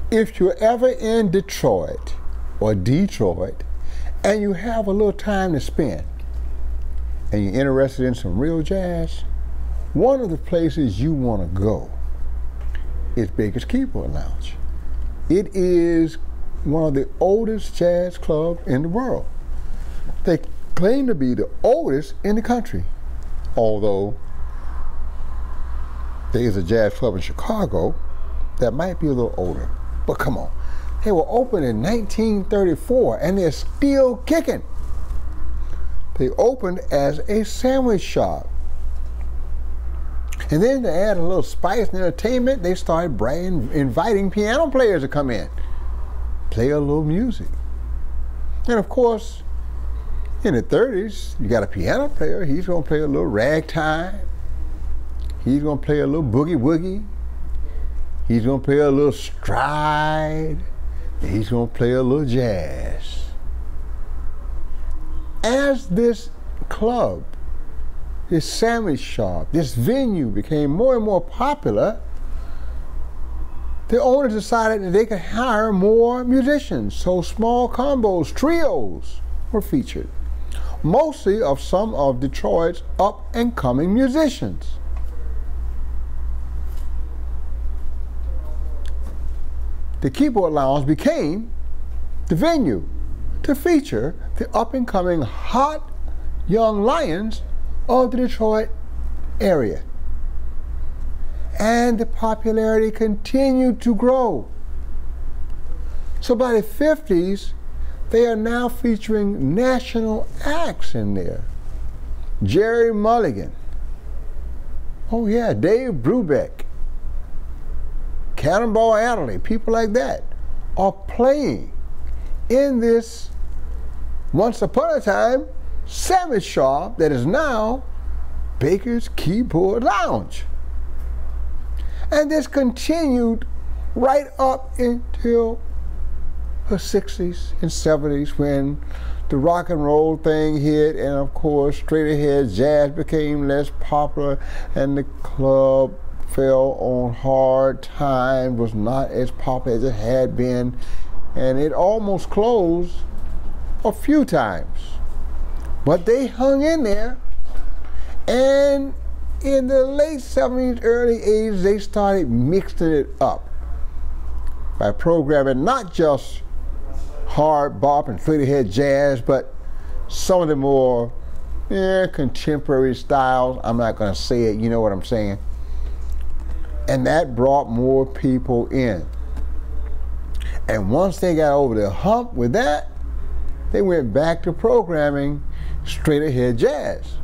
if you're ever in Detroit or Detroit and you have a little time to spend and you're interested in some real jazz, one of the places you want to go is Baker's Keyboard Lounge. It is one of the oldest jazz clubs in the world. They claim to be the oldest in the country, although there is a jazz club in Chicago that might be a little older. But come on, they were opened in 1934 and they're still kicking. They opened as a sandwich shop. And then to add a little spice and entertainment, they started inviting piano players to come in, play a little music. And of course, in the 30s, you got a piano player, he's gonna play a little ragtime, he's gonna play a little boogie woogie, he's gonna play a little stride, and he's gonna play a little jazz. As this club, this sandwich shop, this venue became more and more popular, the owners decided that they could hire more musicians, so small combos, trios were featured, mostly of some of Detroit's up-and-coming musicians. The Keyboard Lounge became the venue to feature the up-and-coming hot young lions of the Detroit area. And the popularity continued to grow. So by the 50s, they are now featuring national acts in there. Jerry Mulligan, oh yeah, Dave Brubeck, Cannonball Adderley, people like that are playing in this once upon a time sandwich shop that is now Baker's Keyboard Lounge. And this continued right up until the 60s and 70s when the rock and roll thing hit, and of course straight ahead jazz became less popular and the club fell on hard times, was not as popular as it had been, and it almost closed a few times. But they hung in there, and in the late 70s, early 80s, they started mixing it up by programming not just hard bop and straight ahead jazz, but some of the more contemporary styles. I'm not going to say it, you know what I'm saying. And that brought more people in. And once they got over the hump with that, they went back to programming straight ahead jazz.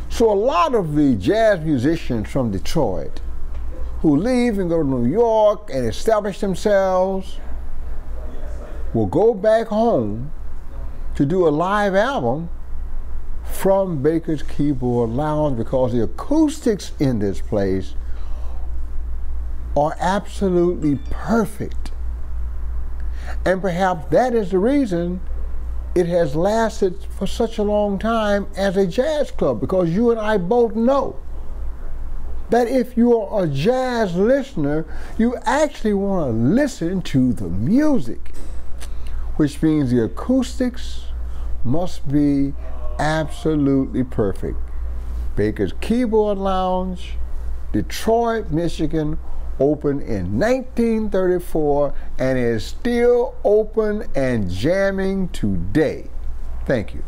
So a lot of the jazz musicians from Detroit who leave and go to New York and establish themselves will go back home to do a live album from Baker's Keyboard Lounge because the acoustics in this place are absolutely perfect. And perhaps that is the reason it has lasted for such a long time as a jazz club, because you and I both know that if you are a jazz listener, you actually want to listen to the music, which means the acoustics must be absolutely perfect. Baker's Keyboard Lounge, Detroit, Michigan, opened in 1934 and is still open and jamming today. Thank you.